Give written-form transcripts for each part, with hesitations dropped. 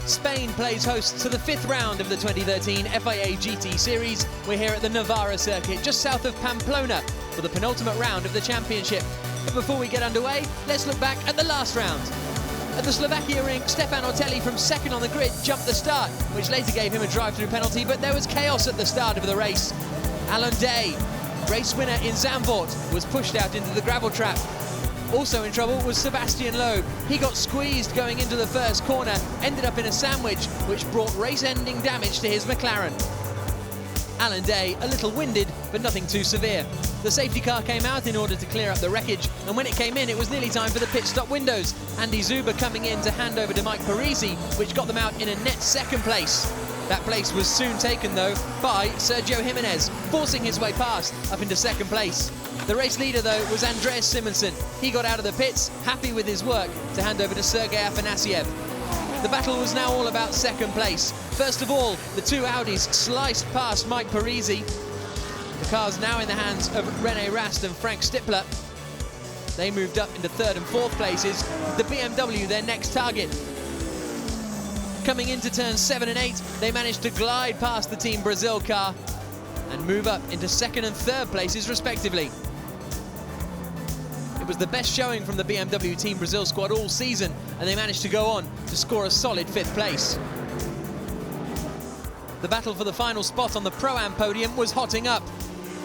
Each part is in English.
Spain plays host to the 5th round of the 2013 FIA GT Series. We're here at the Navarra circuit, just south of Pamplona, for the penultimate round of the championship. But before we get underway, let's look back at the last round. At the Slovakia rink, Stephane Ortelli from second on the grid jumped the start, which later gave him a drive-through penalty, but there was chaos at the start of the race. Alan Day, race winner in Zandvoort, was pushed out into the gravel trap. Also in trouble was Sebastien Loeb. He got squeezed going into the first corner, ended up in a sandwich, which brought race-ending damage to his McLaren. Alan Day, a little winded, but nothing too severe. The safety car came out in order to clear up the wreckage, and when it came in, it was nearly time for the pit stop windows. Andy Zuber coming in to hand over to Mike Parisi, which got them out in a net second place. That place was soon taken, though, by Sergio Jimenez, forcing his way past up into second place. The race leader, though, was Andreas Simonsen. He got out of the pits, happy with his work, to hand over to Sergei Afanasyev. The battle was now all about second place. First of all, the two Audis sliced past Mike Parisi. The car's now in the hands of René Rast and Frank Stippler. They moved up into third and fourth places. The BMW, their next target. Coming into turns 7 and 8, they managed to glide past the Team Brazil car and move up into second and third places respectively. It was the best showing from the BMW Team Brazil squad all season, and they managed to go on to score a solid 5th place. The battle for the final spot on the Pro-Am podium was hotting up.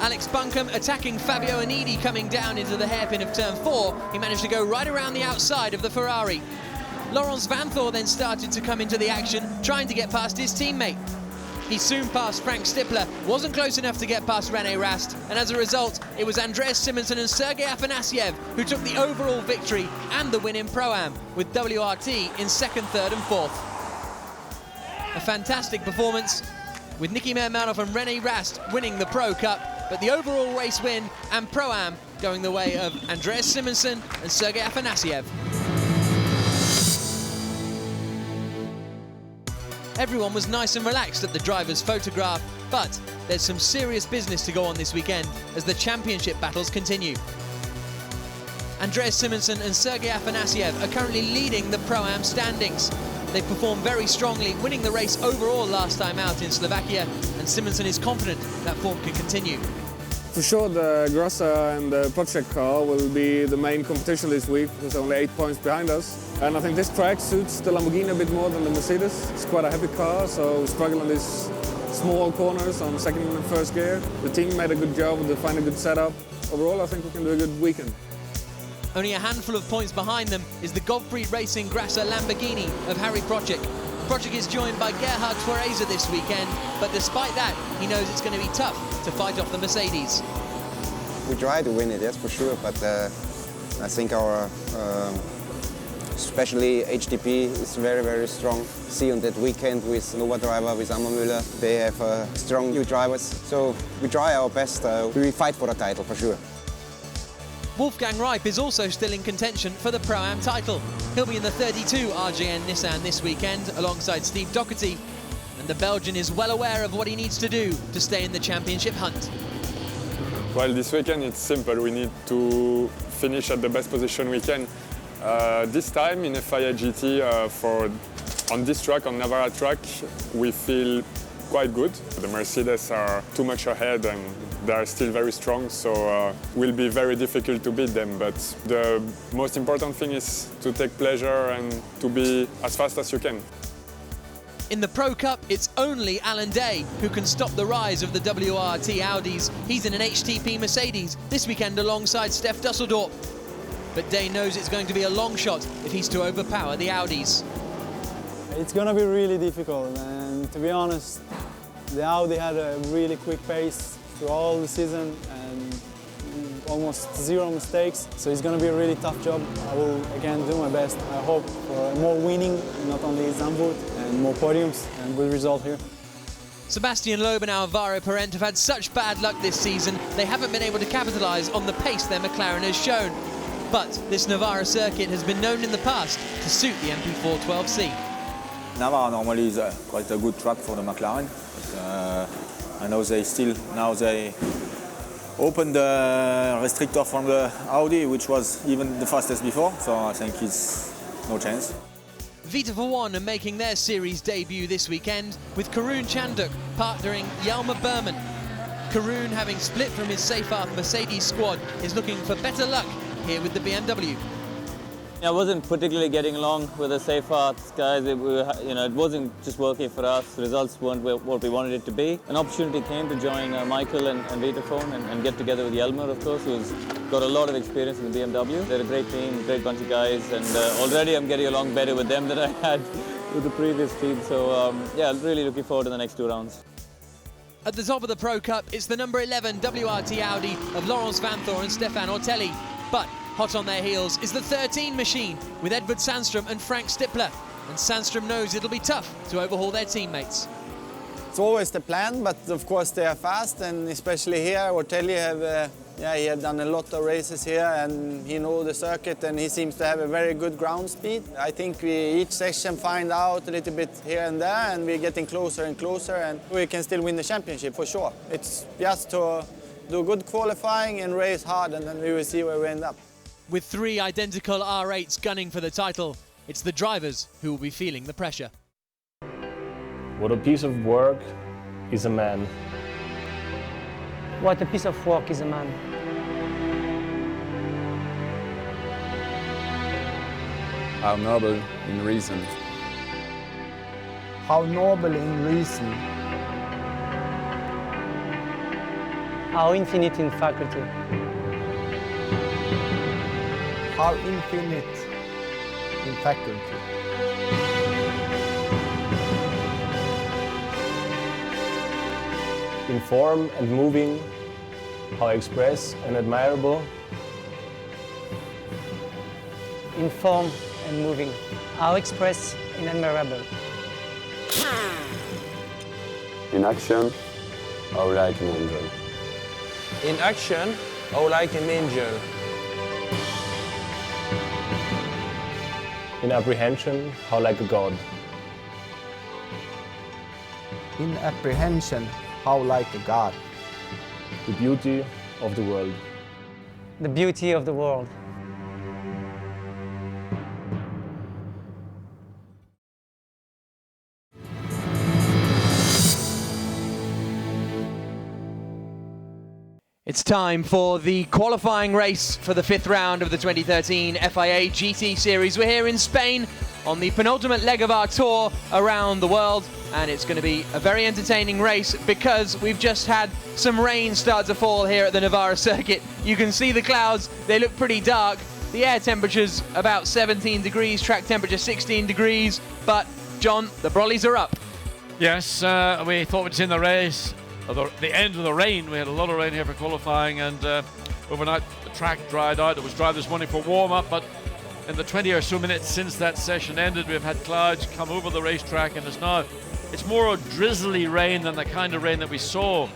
Alex Buncombe attacking Fabio Anidi coming down into the hairpin of turn 4. He managed to go right around the outside of the Ferrari. Laurens Vanthoor then started to come into the action, trying to get past his teammate. He soon passed Frank Stippler, wasn't close enough to get past René Rast, and as a result, it was Andreas Simonsen and Sergei Afanasyev who took the overall victory and the win in Pro-Am, with WRT in second, third and fourth. A fantastic performance, with Niki Mermanov and René Rast winning the Pro Cup, but the overall race win and Pro-Am going the way of Andreas Simonsen and Sergei Afanasyev. Everyone was nice and relaxed at the driver's photograph, but there's some serious business to go on this weekend as the championship battles continue. Andreas Simonsen and Sergei Afanasyev are currently leading the Pro-Am standings. They performed very strongly, winning the race overall last time out in Slovakia, and Simonsen is confident that form can continue. For sure, the Grassa and the project car will be the main competition this week. There's only 8 points behind us. And I think this track suits the Lamborghini a bit more than the Mercedes. It's quite a heavy car, so we struggle on these small corners on second and first gear. The team made a good job to find a good setup. Overall, I think we can do a good weekend. Only a handful of points behind them is the Goldfried Racing Grassa Lamborghini of Harry Projek. Projek is joined by Gerhard Twereza this weekend, but despite that, he knows it's going to be tough to fight off the Mercedes. We try to win it, yes, for sure, but I think our, especially HTP, is very, very strong. See on that weekend with Nova driver, with Amar Müller, they have strong new drivers, so we try our best. We fight for the title, for sure. Wolfgang Reip is also still in contention for the Pro-Am title. He'll be in the 32 RJN Nissan this weekend alongside Steve Doherty, and the Belgian is well aware of what he needs to do to stay in the championship hunt. Well, this weekend it's simple. We need to finish at the best position we can. This time in FIA GT, on this track, on Navarra track, we feel quite good. The Mercedes are too much ahead and they are still very strong, so will be very difficult to beat them. But the most important thing is to take pleasure and to be as fast as you can. In the Pro Cup, it's only Alan Day who can stop the rise of the WRT Audis. He's in an HTP Mercedes this weekend alongside Steph Dusseldorp. But Day knows it's going to be a long shot if he's to overpower the Audis. It's going to be really difficult, and to be honest, the Audi had a really quick pace through all the season and almost 0 mistakes, so it's going to be a really tough job. I will again do my best. I hope for more winning, not only Zandvoort, and more podiums and good result here. Sebastien Loeb and Alvaro Parent have had such bad luck this season, they haven't been able to capitalise on the pace their McLaren has shown. But this Navarra circuit has been known in the past to suit the MP412C. Navarra normally is quite a good track for the McLaren. But, I know they opened the restrictor from the Audi, which was even the fastest before, so I think it's no chance. Vita for One are making their series debut this weekend, with Karun Chanduk partnering Hjalmar Berman. Karun, having split from his Seyfarth Mercedes squad, is looking for better luck here with the BMW. I wasn't particularly getting along with the Seyfarth guys. It wasn't just working for us. The results weren't what we wanted it to be. An opportunity came to join Michael and Vitafone and get together with Hjalmar, of course, who's got a lot of experience in the BMW. They're a great team, great bunch of guys, and already I'm getting along better with them than I had with the previous team. So yeah, really looking forward to the next 2 rounds. At the top of the Pro Cup, it's the number 11 WRT Audi of Laurens Vanthoor and Stephane Ortelli. But hot on their heels is the 13 machine with Edvard Sandström and Frank Stippler. And Sandström knows it'll be tough to overhaul their teammates. It's always the plan, but of course they are fast, and especially here, Ortelli he had done a lot of races here, and he knows the circuit, and he seems to have a very good ground speed. I think we each section find out a little bit here and there, and we're getting closer and closer, and we can still win the championship for sure. It's just to do good qualifying and race hard, and then we will see where we end up. With 3 identical R8s gunning for the title, it's the drivers who will be feeling the pressure. What a piece of work is a man. What a piece of work is a man. How noble in reason. How noble in reason. How infinite in faculty. How infinite in faculty. In form and moving, how express and admirable. In form and moving, how express and admirable. In action, how like an angel. In action, how like an angel. In apprehension, how like a god. In apprehension, how like a god. The beauty of the world. The beauty of the world. It's time for the qualifying race for the 5th round of the 2013 FIA GT Series. We're here in Spain on the penultimate leg of our tour around the world, and it's going to be a very entertaining race because we've just had some rain start to fall here at the Navarra circuit. You can see the clouds, they look pretty dark. The air temperature's about 17 degrees, track temperature 16 degrees, but John, the brollies are up. Yes, we thought we'd seen the race. The end of the rain. We had a lot of rain here for qualifying, and overnight the track dried out. It was dry this morning for warm-up, but in the 20 or so minutes since that session ended, we've had clouds come over the racetrack, and it's more a drizzly rain than the kind of rain that we saw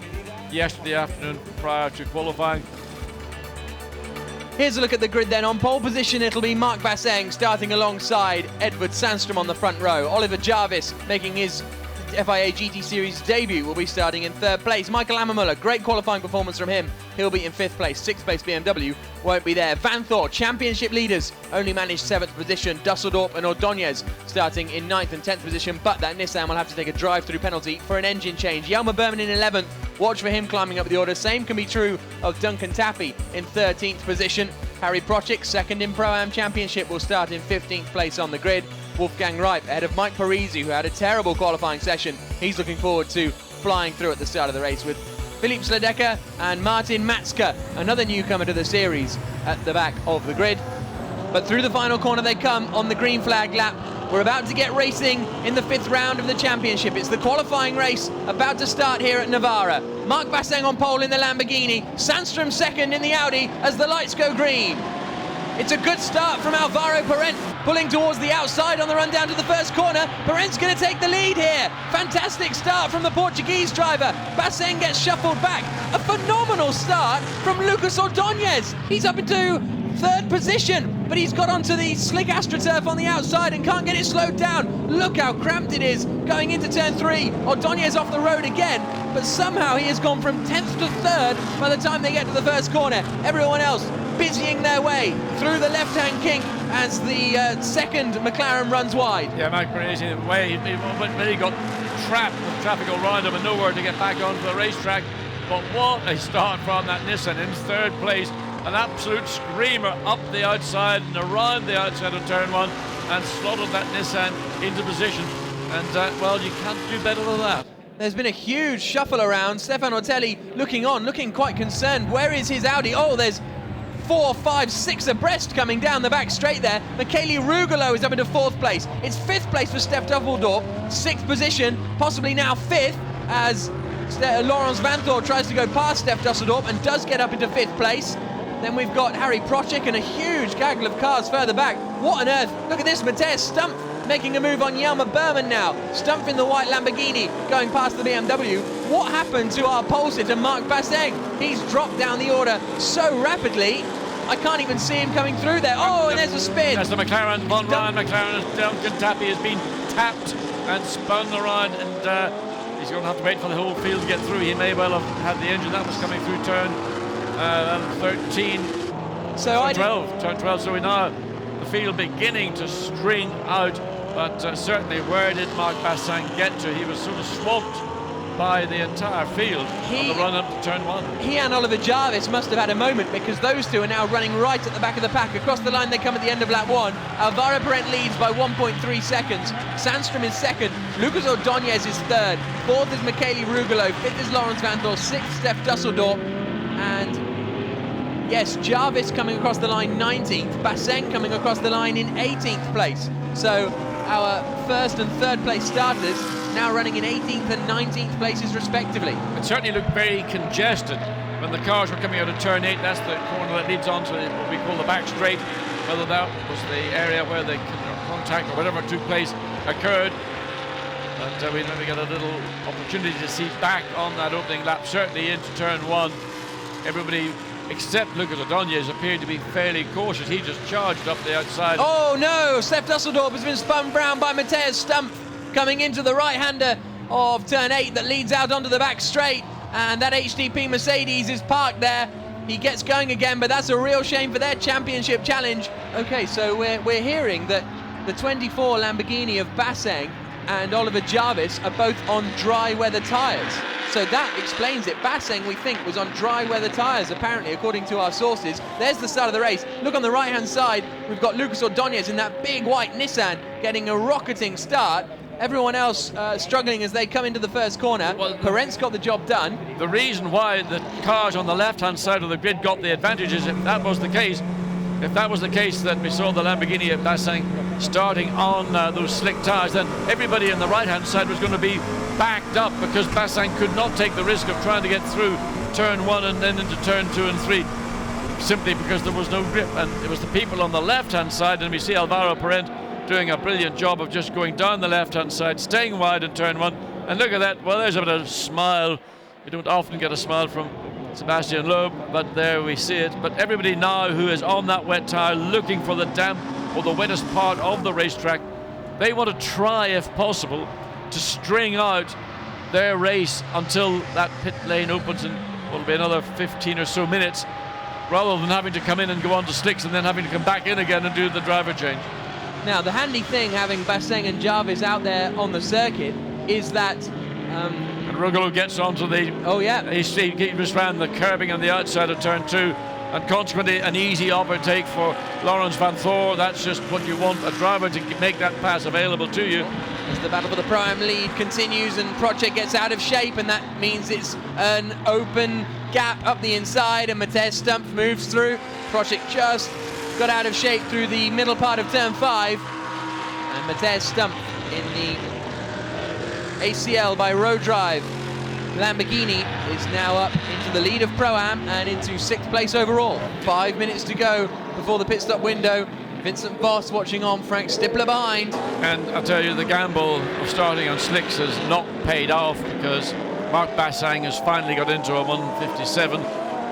yesterday afternoon prior to qualifying. Here's a look at the grid then. On pole position, it'll be Marc Basseng starting alongside Edvard Sandström on the front row. Oliver Jarvis making his FIA GT Series debut will be starting in 3rd place. Michael Ammermuller, great qualifying performance from him. He'll be in 5th place. 6th place BMW won't be there. Vanthoor, championship leaders, only managed 7th position. Dusseldorp and Ordóñez starting in 9th and 10th position, but that Nissan will have to take a drive-through penalty for an engine change. Hjalmar Berman in 11th. Watch for him climbing up the order. Same can be true of Duncan Taffy in 13th position. Harry Prochik, 2nd in Pro-Am Championship, will start in 15th place on the grid. Wolfgang Reip ahead of Mike Parisi, who had a terrible qualifying session. He's looking forward to flying through at the start of the race with Philippe Sledecka and Martin Matska, another newcomer to the series, at the back of the grid. But through the final corner they come on the green flag lap. We're about to get racing in the 5th round of the championship. It's the qualifying race about to start here at Navarra. Marc Basseng on pole in the Lamborghini, Sandström 2nd in the Audi as the lights go green. It's a good start from Alvaro Parent, pulling towards the outside on the run down to the first corner. Parent's going to take the lead here. Fantastic start from the Portuguese driver. Basseng gets shuffled back. A phenomenal start from Lucas Ordóñez. He's up into 3rd position, but he's got onto the slick AstroTurf on the outside and can't get it slowed down. Look how cramped it is going into turn 3. Ordóñez off the road again, but somehow he has gone from 10th to 3rd by the time they get to the first corner. Everyone else busying their way through the left-hand kink as the second McLaren runs wide. Yeah, Mike Parisi, the way he got trapped with traffic all around him and nowhere to get back onto the racetrack. But what a start from that Nissan in third place. An absolute screamer up the outside and around the outside of turn one and slotted that Nissan into position. And, well, you can't do better than that. There's been a huge shuffle around. Stephane Ortelli looking on, looking quite concerned. Where is his Audi? Oh, there's 4, 5, 6 abreast coming down the back straight there. Michele Rugolo is up into 4th place. It's 5th place for Steph Dusseldorp. 6th position, possibly now 5th, as Laurens Vanthoor tries to go past Steph Dusseldorp and does get up into 5th place. Then we've got Harry Procek and a huge gaggle of cars further back. What on earth? Look at this, Matthias Stumpf making a move on Jelmer Berman now. Stumpf in the white Lamborghini going past the BMW. What happened to our pole sitter, Marc Basseng? He's dropped down the order so rapidly, I can't even see him coming through there. Oh, and there's a spin. There's the McLaren, Von Ryan McLaren, Duncan Tappy has been tapped and spun around, and he's going to have to wait for the whole field to get through. He may well have had the engine that was coming through turn 13, so turn 12, so we now the field beginning to string out, but certainly where did Marc Basseng get to? He was sort of swamped by the entire field on the run up to turn 1. He and Oliver Jarvis must have had a moment, because those two are now running right at the back of the pack. Across the line they come at the end of lap 1. Alvaro Parent leads by 1.3 seconds. Sandstrom is 2nd. Lucas Ordóñez is 3rd. 4th is Michele Rugolo. 5th is Laurens Vanthoor. 6th, Steph Dusseldorp. And yes, Jarvis coming across the line 19th. Basseng coming across the line in 18th place. So our 1st and 3rd place starters now running in 18th and 19th places respectively. It certainly looked very congested when the cars were coming out of turn 8. That's the corner that leads on to what we call the back straight. Whether that was the area where the contact or whatever took place occurred. But we maybe get a little opportunity to see back on that opening lap, certainly into turn 1. Everybody except Lucas Ordóñez appeared to be fairly cautious. He just charged up the outside. Oh no, Steph Dusseldorp has been spun round by Matthias Stumpf coming into the right-hander of turn 8 that leads out onto the back straight, and that HDP Mercedes is parked there. He gets going again, but that's a real shame for their championship challenge. Okay, so we're hearing that the 24 Lamborghini of Basseng and Oliver Jarvis are both on dry weather tyres. So that explains it. Basseng, we think, was on dry weather tyres, apparently, according to our sources. There's the start of the race. Look on the right-hand side, we've got Lucas Ordóñez in that big white Nissan getting a rocketing start. Everyone else struggling as they come into the first corner. Well, Parent's got the job done. The reason why the cars on the left-hand side of the grid got the advantage is if that was the case that we saw the Lamborghini at Basseng starting on those slick tyres, then everybody on the right-hand side was going to be backed up, because Basseng could not take the risk of trying to get through turn 1 and then into turn 2 and 3, simply because there was no grip. And it was the people on the left-hand side, and we see Alvaro Parent doing a brilliant job of just going down the left-hand side, staying wide in turn 1. And look at that, well, there's a bit of a smile. You don't often get a smile from Sebastien Loeb, but there we see it. But everybody now who is on that wet tyre looking for the damp or the wettest part of the racetrack, they want to try, if possible, to string out their race until that pit lane opens in what will be another 15 or so minutes, rather than having to come in and go on to slicks and then having to come back in again and do the driver change. Now, the handy thing having Basseng and Jarvis out there on the circuit is that and Rugolo gets onto the... Oh, yeah. He just ran the curbing on the outside of turn 2, and consequently an easy overtake for Laurens Vanthoor. That's just what you want, a driver to make that pass available to you. As the battle for the Pro-Am lead continues and Procek gets out of shape, and that means it's an open gap up the inside, and Matthias Stumpf moves through. Procek just got out of shape through the middle part of turn 5, and Matthias Stumpf in the ACL by Road Drive Lamborghini is now up into the lead of Pro-Am and into 6th place overall. 5 minutes to go before the pit stop window. Vincent Voss watching on, Frank Stippler behind. And I'll tell you, the gamble of starting on slicks has not paid off, because Marc Basseng has finally got into a 1:57.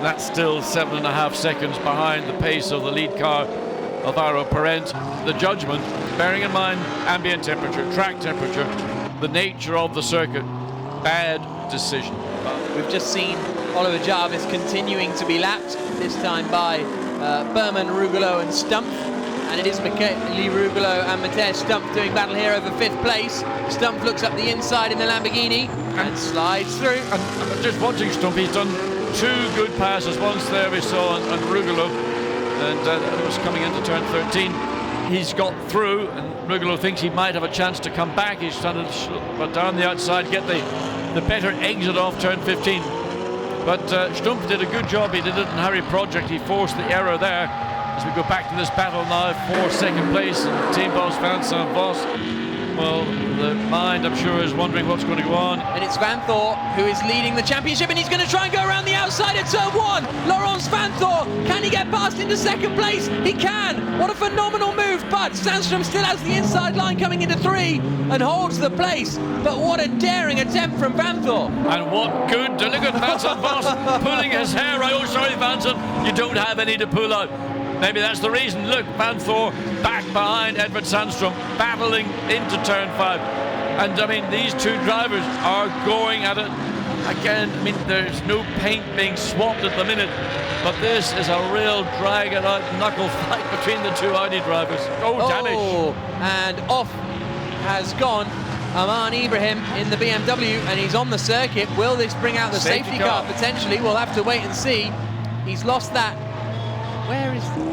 That's still 7.5 seconds behind the pace of the lead car, Alvaro Parent. The judgment, bearing in mind ambient temperature, track temperature, the nature of the circuit, bad decision. We've just seen Oliver Jarvis continuing to be lapped, this time by Berman, Rugolo and Stumpf. And it is Michele Rugolo and Matej Stumpf doing battle here over 5th place. Stumpf looks up the inside in the Lamborghini and slides through. And just watching Stumpf, he's done 2 good passes. Once there we saw on Rugolo, and it was coming into turn 13. He's got through, and Rugolo thinks he might have a chance to come back. He's trying to down the outside, get the better exit off turn 15. But Stumpf did a good job. He did it in Harry Project. He forced the error there. As we go back to this battle now for 2nd place, and team boss Vincent Vos, well, the mind, I'm sure, is wondering what's going to go on. And it's Van Thor who is leading the championship, and he's going to try and go around the outside at turn 1. Laurens Van Thor, can he get past into 2nd place? He can. What a phenomenal move, but Sandstrom still has the inside line coming into 3 and holds the place. But what a daring attempt from Van Thor. And what good, look at Vincent Vos pulling his hair out. Oh, sorry, Vincent, you don't have any to pull out. Maybe that's the reason. Look, Van Thor back behind Edvard Sandstrom, battling into turn 5. And I mean, these 2 drivers are going at it again. I mean, there's no paint being swapped at the minute, but this is a real drag it out knuckle fight between the 2 Audi drivers. Oh, damage. And off has gone Aman Ibrahim in the BMW, and he's on the circuit. Will this bring out the safety car? Potentially. We'll have to wait and see. He's lost that. Where is that?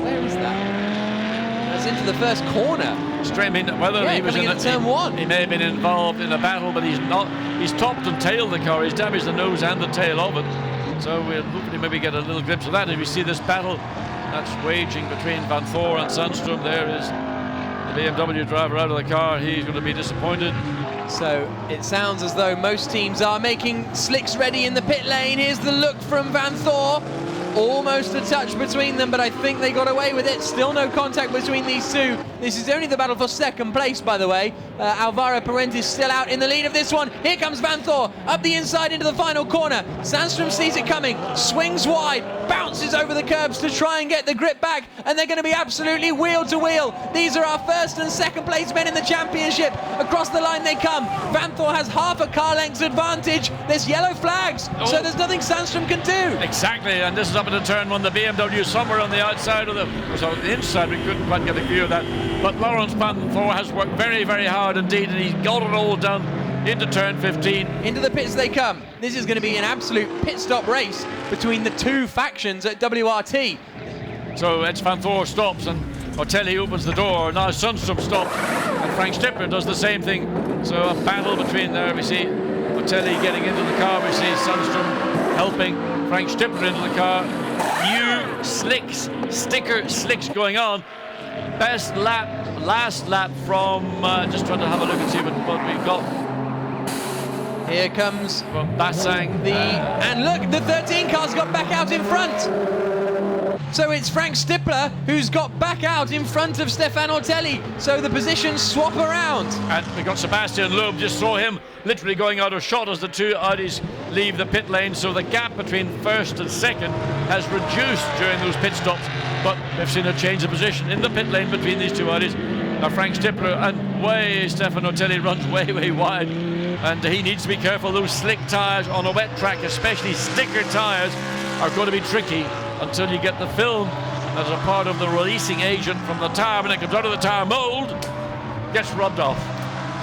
It's into the first corner. Strange, I mean, whether he was in turn 1. He may have been involved in a battle, but he's not. He's topped and tailed the car. He's damaged the nose and the tail of it. So we'll hopefully maybe get a little glimpse of that. If we see this battle that's waging between Van Thor and Sandstrom, there is the BMW driver out of the car. He's going to be disappointed. So it sounds as though most teams are making slicks ready in the pit lane. Here's the look from Van Thor. Almost a touch between them, but I think they got away with it. Still no contact between these 2. This is only the battle for 2nd place, by the way. Alvaro Parentes still out in the lead of this one. Here comes Van Thor up the inside into the final corner. Sandstrom sees it coming, swings wide, bounces over the curbs to try and get the grip back, and they're going to be absolutely wheel to wheel. These are our 1st and 2nd place men in the championship. Across the line they come. Van Thor has half a car length's advantage. There's yellow flags, so there's nothing Sandstrom can do. Exactly, and this is up into turn 1. The BMW somewhere on the outside of the inside. We couldn't quite get a view of that. But Laurens Van Thor has worked very, very hard indeed, and he's got it all done into turn 15. Into the pits they come. This is going to be an absolute pit stop race between the 2 factions at WRT. So Eds Van Thor stops, and Ortelli opens the door. Now Sundstrom stops, and Frank Stippler does the same thing. So a battle between there. We see Ortelli getting into the car. We see Sundstrom helping Frank Stippler into the car. New sticker slicks going on. Best lap, last lap from, just trying to have a look and see what we've got. Here comes from Bassang. And look, the 13 car's got back out in front. So it's Frank Stippler who's got back out in front of Stephane Ortelli. So the positions swap around. And we got Sebastien Loeb, just saw him literally going out of shot as the 2 Audis leave the pit lane. So the gap between 1st and 2nd has reduced during those pit stops. But we've seen a change of position in the pit lane between these 2 Audis. Now Frank Stippler, and Stephane Ortelli runs way, way wide. And he needs to be careful. Those slick tyres on a wet track, especially sticker tyres, are going to be tricky until you get the film as a part of the releasing agent from the tyre. When it comes out of the tyre mould, gets rubbed off.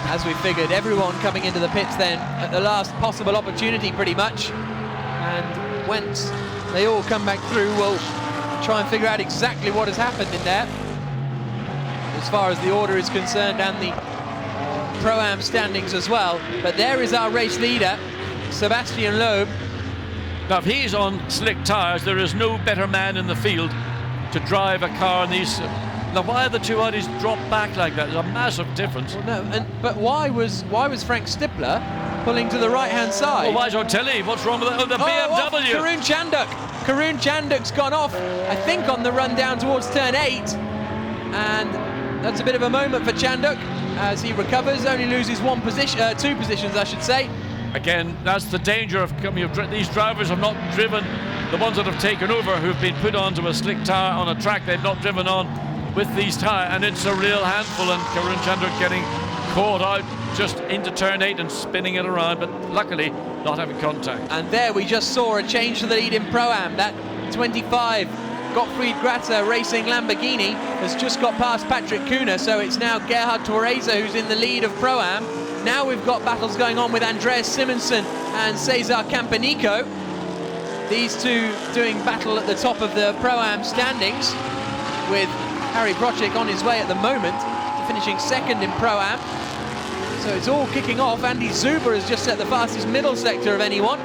As we figured, everyone coming into the pits then at the last possible opportunity pretty much. And once they all come back through, we'll try and figure out exactly what has happened in there as far as the order is concerned and the Pro-Am standings as well. But there is our race leader, Sebastien Loeb. Now, if he's on slick tyres, there is no better man in the field to drive a car in these. Now, why are the 2 Audis dropped back like that? There's a massive difference. Well, no, but why was Frank Stippler pulling to the right-hand side? Well, why is Ortelli? What's wrong with the BMW? Karun Chanduk. Karun Chanduk's gone off, I think, on the run down towards turn 8. And that's a bit of a moment for Chanduk as he recovers, only loses 2 positions, I should say. Again, that's the danger of coming. These drivers have not driven, the ones that have taken over, who've been put onto a slick tyre on a track they've not driven on with these tyres, and it's a real handful. And Karun Chanduk getting caught out just into turn 8 and spinning it around, but luckily not having contact. And there we just saw a change to the lead in Pro-Am. That 25 Gottfried Gratter racing Lamborghini has just got past Patrick Kuhner, so it's now Gerhard Torreza who's in the lead of Pro-Am. Now we've got battles going on with Andreas Simonsen and Cesar Campanico. These two doing battle at the top of the Pro-Am standings, with Harry Brocek on his way at the moment to finishing second in Pro-Am. So it's all kicking off. Andy Zuber has just set the fastest middle sector of anyone.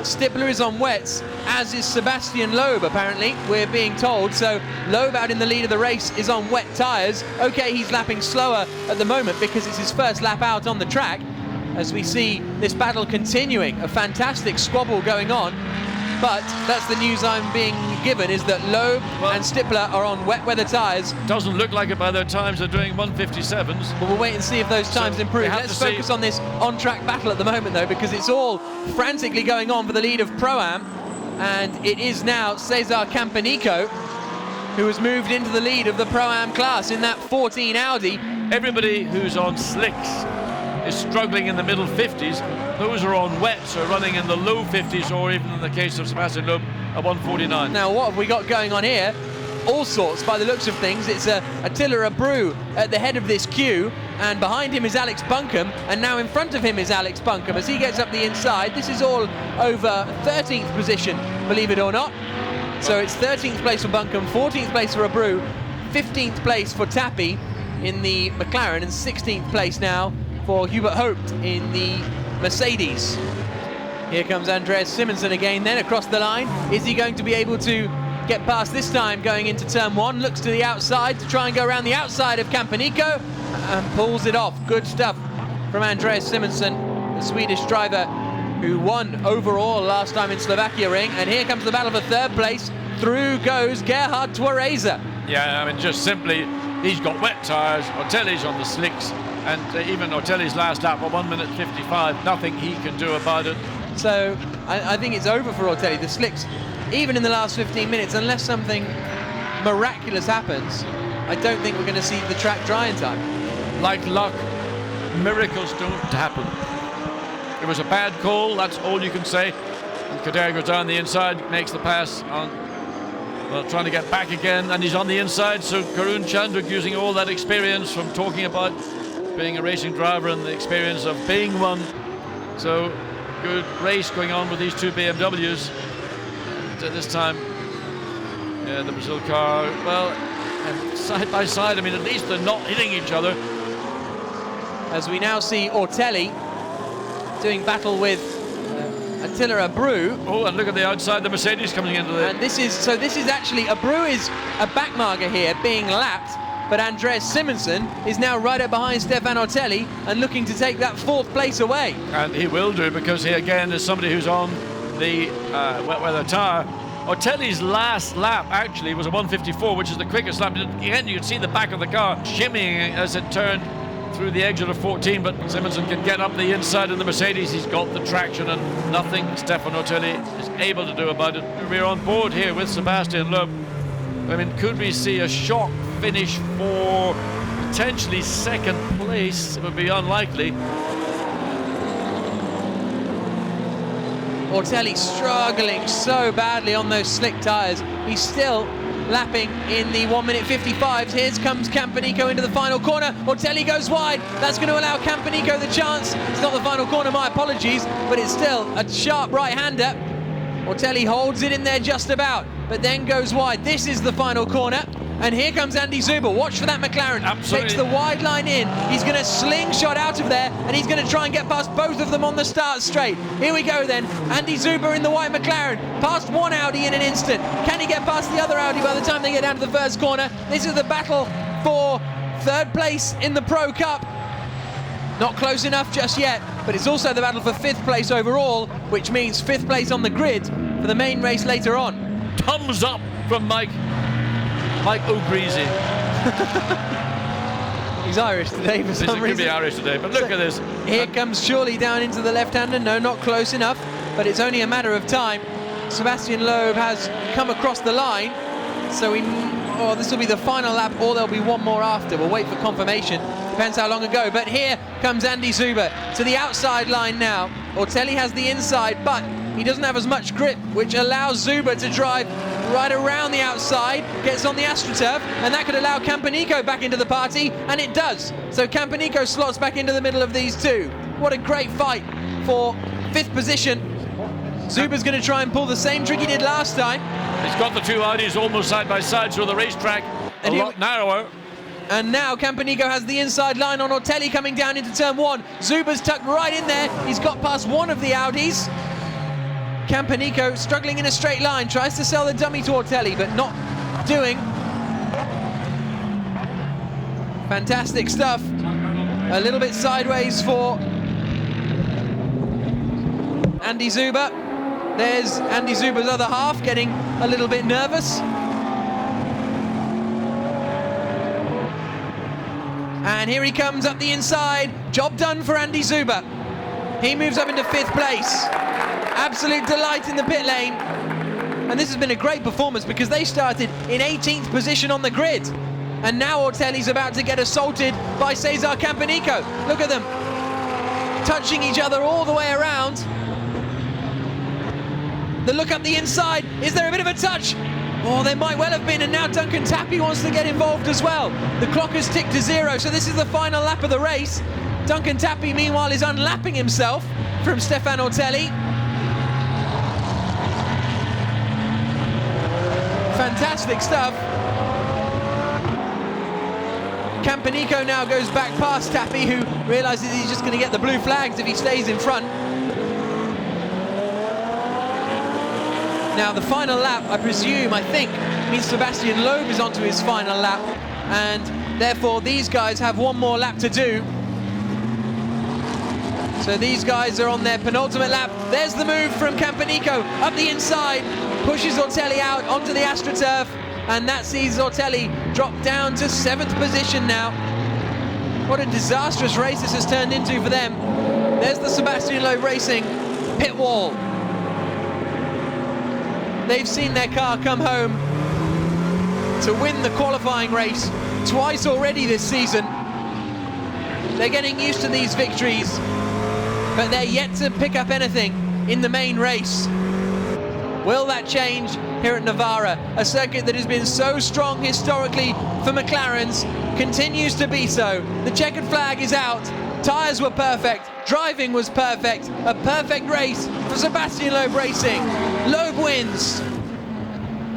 Stippler is on wets, as is Sebastien Loeb, apparently, we're being told. So Loeb, out in the lead of the race, is on wet tyres. Okay, he's lapping slower at the moment because it's his first lap out on the track, as we see this battle continuing. A fantastic squabble going on. But that's the news I'm being given, is that Loeb and Stippler are on wet weather tyres. Doesn't look like it by their times. They're doing 1:57s. But we'll wait and see if those times improve. Let's focus on this on-track battle at the moment, though, because it's all frantically going on for the lead of Pro-Am. And it is now Cesar Campanico who has moved into the lead of the Pro-Am class in that 14 Audi. Everybody who's on slicks is struggling in the middle 50s. Those who are on wets are running in the low 50s, or even in the case of Sebastien Loeb, a 1:49. Now, what have we got going on here? All sorts, by the looks of things. It's Attila Abreu at the head of this queue, and behind him is Alex Buncombe, and now in front of him is Alex Buncombe as he gets up the inside. This is all over 13th position, believe it or not. So it's 13th place for Buncombe, 14th place for Abreu, 15th place for Tappy in the McLaren, and 16th place now for Hubert Hoped in the Mercedes. Here comes Andreas Simonsen again then across the line. Is he going to be able to get past this time going into turn one? Looks to the outside to try and go around the outside of Campanico and pulls it off. Good stuff from Andreas Simonsen, the Swedish driver who won overall last time in Slovakia ring. And here comes the battle for third place. Through goes Gerhard Torreza. Yeah, I mean, just simply, he's got wet tyres, Ortelli's on the slicks, and even Ortelli's last lap at 1:55, nothing he can do about it. So I think it's over for Ortelli. The slicks, even in the last 15 minutes, unless something miraculous happens, I don't think we're going to see the track dry in time. Like luck, miracles don't happen. It was a bad call, that's all you can say. And Kader goes down the inside, makes the pass on, well, trying to get back again, and he's on the inside. So Karun Chanduk, using all that experience from talking about being a racing driver and the experience of being one. So good race going on with these two BMWs. And this time, yeah, the Brazil car, well, and side by side, I mean, at least they're not hitting each other. As we now see Ortelli doing battle with Attila Abreu. Oh, and look at the outside, the Mercedes coming into the... And this is actually, Abreu is a backmarker here, being lapped, but Andreas Simonsen is now right up behind Stephane Ortelli and looking to take that fourth place away. And he will do, because he again is somebody who's on the wet weather tyre. Ortelli's last lap actually was a 1:54, which is the quickest lap. Again, you can see the back of the car shimmying as it turned through the exit of 14, but Simonsen can get up the inside of the Mercedes. He's got the traction, and nothing Stephane Ortelli is able to do about it. We're on board here with Sebastien Loeb. I mean, could we see a shock finish for potentially second place? It would be unlikely. Ortelli struggling so badly on those slick tyres. He's still lapping in the 1:55s. Here comes Campanico into the final corner. Ortelli goes wide. That's going to allow Campanico the chance. It's not the final corner, my apologies, but it's still a sharp right-hander. Ortelli holds it in there just about, but then goes wide. This is the final corner. And here comes Andy Zuber. Watch for that McLaren. Absolutely. Takes the wide line in. He's going to slingshot out of there, and he's going to try and get past both of them on the start straight. Here we go then. Andy Zuber in the white McLaren. Past one Audi in an instant. Can he get past the other Audi by the time they get down to the first corner? This is the battle for third place in the Pro Cup. Not close enough just yet, but it's also the battle for fifth place overall, which means fifth place on the grid for the main race later on. Thumbs up from Mike O'Greasy. He's Irish today for some reason. He could be Irish today, but look at this. Here comes Shirley down into the left-hander. No, not close enough, but it's only a matter of time. Sebastien Loeb has come across the line, so this will be the final lap, or there'll be one more after. We'll wait for confirmation. Depends how long ago. But here comes Andy Zuber to the outside line now. Ortelli has the inside, but he doesn't have as much grip, which allows Zuber to drive right around the outside, gets on the AstroTurf, and that could allow Campanico back into the party, and it does. So Campanico slots back into the middle of these two. What a great fight for 5th position. Zuber's going to try and pull the same trick he did last time. He's got the two Audis almost side by side, so the racetrack a lot narrower. And now Campanico has the inside line on Ortelli coming down into turn 1. Zuber's tucked right in there. He's got past one of the Audis. Campanico struggling in a straight line, tries to sell the dummy to Ortelli, but not doing. Fantastic stuff. A little bit sideways for Andy Zuber. There's Andy Zuber's other half getting a little bit nervous. And here he comes up the inside. Job done for Andy Zuber. He moves up into 5th place. Absolute delight in the pit lane. And this has been a great performance because they started in 18th position on the grid. And now Ortelli's about to get assaulted by Cesar Campanico. Look at them, touching each other all the way around. The look up the inside. Is there a bit of a touch? Oh, there might well have been, and now Duncan Tappy wants to get involved as well. The clock has ticked to 0, so this is the final lap of the race. Duncan Tappy, meanwhile, is unlapping himself from Stephane Ortelli. Fantastic stuff. Campanico now goes back past Tappy, who realises he's just going to get the blue flags if he stays in front. Now the final lap, I presume, I think, means Sebastien Loeb is onto his final lap, and therefore these guys have one more lap to do. So these guys are on their penultimate lap. There's the move from Campanico up the inside, pushes Ortelli out onto the AstroTurf, and that sees Ortelli drop down to 7th position now. What a disastrous race this has turned into for them. There's the Sebastien Loeb Racing pit wall. They've seen their car come home to win the qualifying race twice already this season. They're getting used to these victories, but they're yet to pick up anything in the main race. Will that change here at Navarra? A circuit that has been so strong historically for McLarens continues to be so. The checkered flag is out. Tyres were perfect. Driving was perfect. A perfect race for Sebastien Loeb Racing. Loeb wins.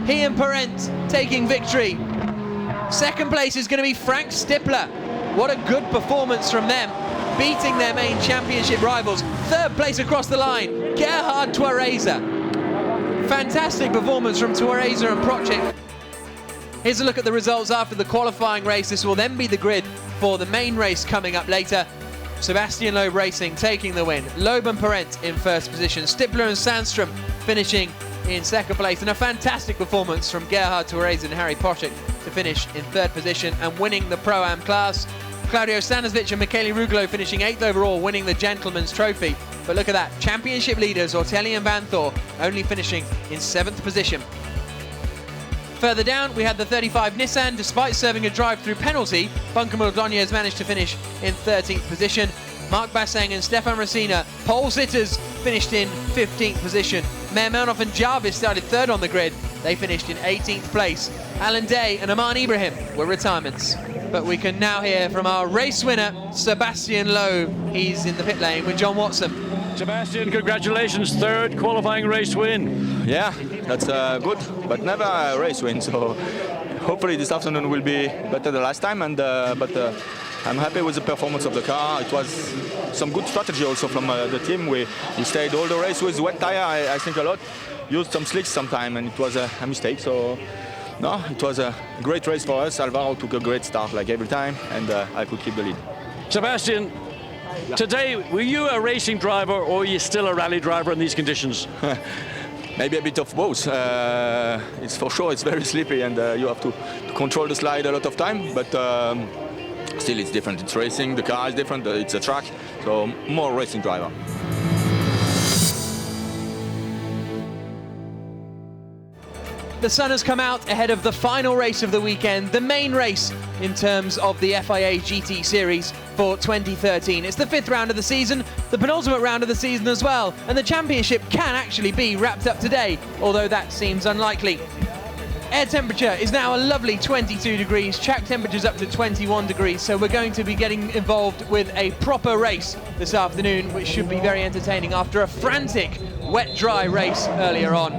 He and Parent taking victory. 2nd place is going to be Frank Stippler. What a good performance from them, beating their main championship rivals. 3rd place across the line, Gerhard Twareza. Fantastic performance from Twareza and Procek. Here's a look at the results after the qualifying race. This will then be the grid for the main race coming up later. Sebastien Loeb Racing taking the win. Loeb and Parent in 1st position. Stippler and Sandstrom finishing in 2nd place. And a fantastic performance from Gerhard Twareza and Harry Procek to finish in 3rd position and winning the Pro-Am class. Claudio Stanisvich and Michele Rugolo finishing 8th overall, winning the Gentleman's Trophy. But look at that, championship leaders Ortelli and Van Thor only finishing in 7th position. Further down, we had the 35 Nissan. Despite serving a drive-through penalty, Bunker Ordonez managed to finish in 13th position. Mark Basseng and Stefan Racina, pole sitters, finished in 15th position. Mermanov and Jarvis started 3rd on the grid. They finished in 18th place. Alan Day and Aman Ibrahim were retirements. But we can now hear from our race winner, Sebastien Loeb. He's in the pit lane with John Watson. Sebastien, congratulations, 3rd qualifying race win. Yeah, that's good, but never a race win. So hopefully this afternoon will be better than last time. But I'm happy with the performance of the car. It was some good strategy also from the team. We stayed all the race with wet tire, I think a lot. Used some slicks sometime, and it was a mistake. So no, it was a great race for us. Alvaro took a great start like every time, and I could keep the lead. Sebastien, today, were you a racing driver or are you still a rally driver in these conditions? Maybe a bit of both. It's for sure, it's very sleepy, and you have to control the slide a lot of time, but still it's different. It's racing, the car is different, it's a track, so more racing driver. The sun has come out ahead of the final race of the weekend, the main race in terms of the FIA GT Series for 2013. It's the 5th round of the season, the penultimate round of the season as well, and the championship can actually be wrapped up today, although that seems unlikely. Air temperature is now a lovely 22 degrees, track temperature's up to 21 degrees, so we're going to be getting involved with a proper race this afternoon, which should be very entertaining after a frantic wet-dry race earlier on.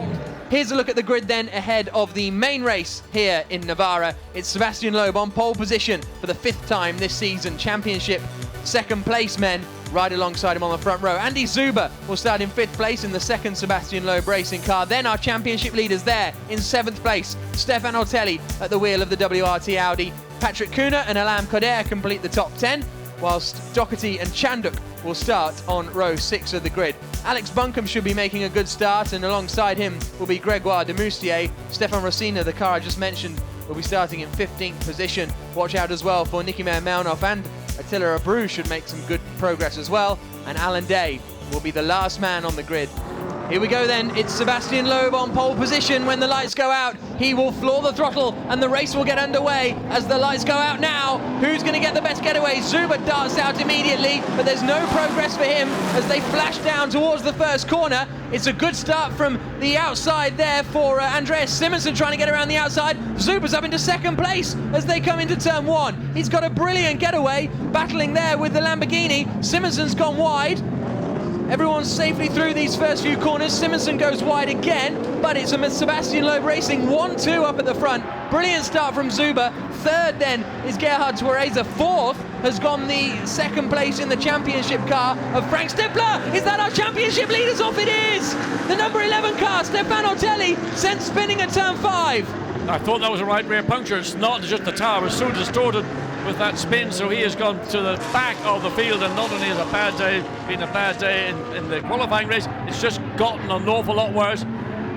Here's a look at the grid then ahead of the main race here in Navarra. It's Sebastien Loeb on pole position for the 5th time this season, championship second place men right alongside him on the front row. Andy Zuber will start in 5th place in the second Sebastien Loeb racing car. Then our championship leaders there in 7th place. Stephane Ortelli at the wheel of the WRT Audi. Patrick Kuna and Alain Coder complete the top 10, whilst Doherty and Chanduk will start on row 6 of the grid. Alex Buncombe should be making a good start, and alongside him will be Grégoire de Moustier. Stefan Rossina, the car I just mentioned, will be starting in 15th position. Watch out as well for Nikimir Melnhoff, and Attila Abreu should make some good progress as well, and Alan Day will be the last man on the grid. Here we go then, it's Sebastien Loeb on pole position. When the lights go out, he will floor the throttle and the race will get underway as the lights go out now. Who's going to get the best getaway? Zuber darts out immediately, but there's no progress for him as they flash down towards the first corner. It's a good start from the outside there for Andreas Simonsen trying to get around the outside. Zuber's up into 2nd place as they come into turn 1. He's got a brilliant getaway, battling there with the Lamborghini. Simonsen's gone wide. Everyone's safely through these first few corners. Simonsen goes wide again, but it's a Sebastien Loeb racing 1-2 up at the front. Brilliant start from Zuber. 3rd then is Gerhard Twereza. 4th has gone the 2nd place in the championship car of Frank Stippler. Is that our championship leaders off? It is! The number 11 car, Stephane Ortelli, sent spinning at turn 5. I thought that was a right rear puncture. It's not just the tire was so distorted with that spin, so he has gone to the back of the field, and not only has a bad day been a bad day in the qualifying race, it's just gotten an awful lot worse.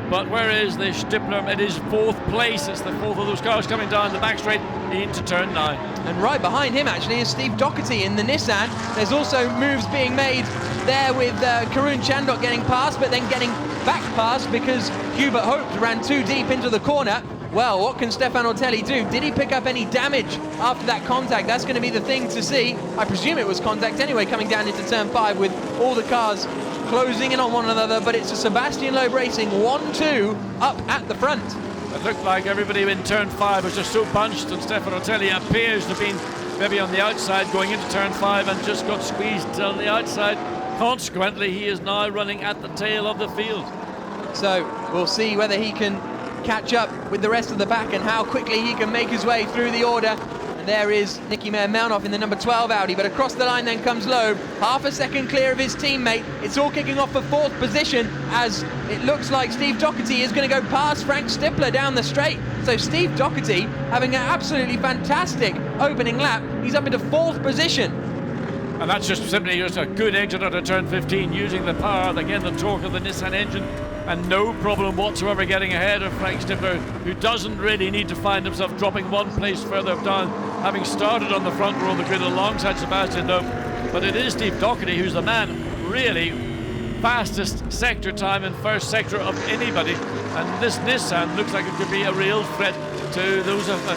But where is the Stippler? It is 4th place. It's the 4th of those cars coming down the back straight into turn 9. And right behind him actually is Steve Doherty in the Nissan. There's also moves being made there with Karun Chandok getting past, but then getting back past because Hubert Hope ran too deep into the corner. Well, what can Stephane Ortelli do? Did he pick up any damage after that contact? That's going to be the thing to see. I presume it was contact anyway, coming down into turn 5 with all the cars closing in on one another, but it's a Sebastien Loeb racing 1-2 up at the front. It looked like everybody in turn 5 was just so bunched, and Stephane Ortelli appears to have been maybe on the outside going into turn 5 and just got squeezed on the outside. Consequently, he is now running at the tail of the field. So we'll see whether he can catch up with the rest of the pack and how quickly he can make his way through the order. And there is Nikimir Melnhoff in the number 12 Audi, but across the line then comes Loeb, half a second clear of his teammate. It's all kicking off for 4th position as it looks like Steve Doherty is going to go past Frank Stippler down the straight. So Steve Doherty having an absolutely fantastic opening lap. He's up into 4th position. And that's just simply just a good exit out of turn 15, using the power, again the torque of the Nissan engine, and no problem whatsoever getting ahead of Frank Stippler, who doesn't really need to find himself dropping one place further down, having started on the front row of the grid alongside Sebastien Loeb. But it is Steve Doherty who's the man really fastest sector time in first sector of anybody, and this Nissan looks like it could be a real threat to those of the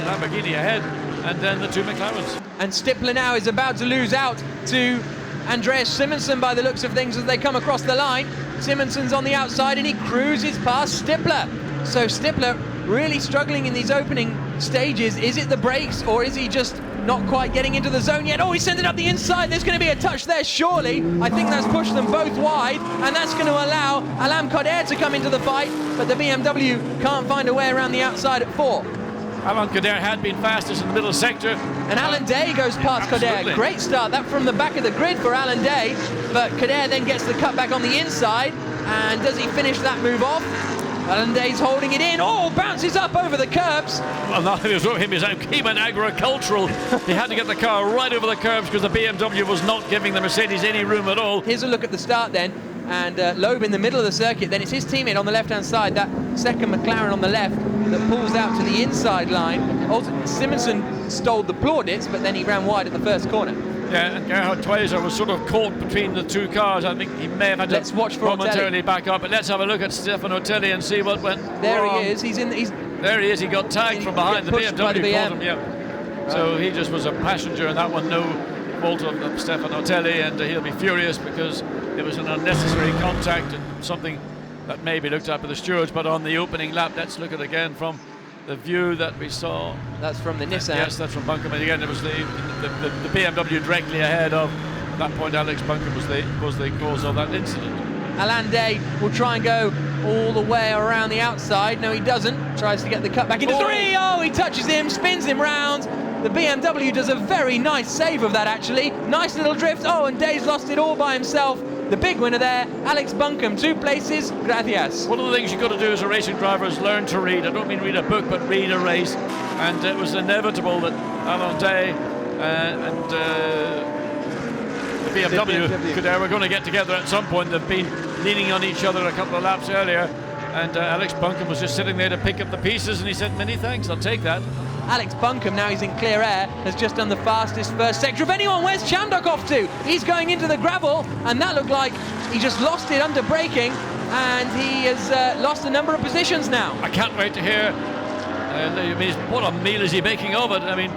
Lamborghini ahead, and then the 2 McLarens. And Stippler now is about to lose out to Andreas Simonsen by the looks of things as they come across the line. Simonsen's on the outside and he cruises past Stippler. So Stippler really struggling in these opening stages. Is it the brakes or is he just not quite getting into the zone yet? Oh, he sent it up the inside. There's going to be a touch there, surely. I think that's pushed them both wide, and that's going to allow Alain Coder to come into the fight, but the BMW can't find a way around the outside at 4. Alain Coder had been fastest in the middle sector. And Alan Day goes past Coder. Great start, that from the back of the grid for Alan Day, but Coder then gets the cutback on the inside, and does he finish that move off? Alan Day's holding it in. Oh, bounces up over the curbs. Well, nothing was wrong with him. He went agricultural. He had to get the car right over the curbs because the BMW was not giving the Mercedes any room at all. Here's a look at the start then. And Loeb in the middle of the circuit. Then it's his teammate on the left-hand side, that second McLaren on the left, that pulls out to the inside line. Simonsen stole the plaudits, but then he ran wide at the first corner. Yeah, and Gerhard Twereza was sort of caught between the two cars. I think he may have had to momentarily back up. But let's have a look at Stephane Ortelli and see what went there wrong. He is. There he is. He got tagged from behind. The BMW caught him. Yeah. So he just was a passenger in that one. No fault of Stephane Ortelli, and he'll be furious because it was an unnecessary contact and something that may be looked at by the stewards, but on the opening lap, let's look at it again from the view that we saw. That's from the Nissan. Yes, that's from Buncombe. And again, it was the BMW directly ahead of. At that point, Alex Buncombe was the cause of that incident. Alain Day will try and go all the way around the outside. No, he doesn't. Tries to get the cut back into three. Oh, he touches him, spins him round. The BMW does a very nice save of that, actually. Nice little drift. Oh, and Day's lost it all by himself. The big winner there, Alex Buncombe, 2 places. Gracias. One of the things you've got to do as a racing driver is learn to read. I don't mean read a book, but read a race. And it was inevitable that Alain Day and the BMW were going to get together at some point. They've been leaning on each other a couple of laps earlier. And Alex Buncombe was just sitting there to pick up the pieces, and he said, many thanks, I'll take that. Alex Buncombe, now he's in clear air, has just done the fastest first sector of anyone. Where's Chandok off to? He's going into the gravel, and that looked like he just lost it under braking, and he has lost a number of positions now. I can't wait to hear what a meal is he making of it. I mean,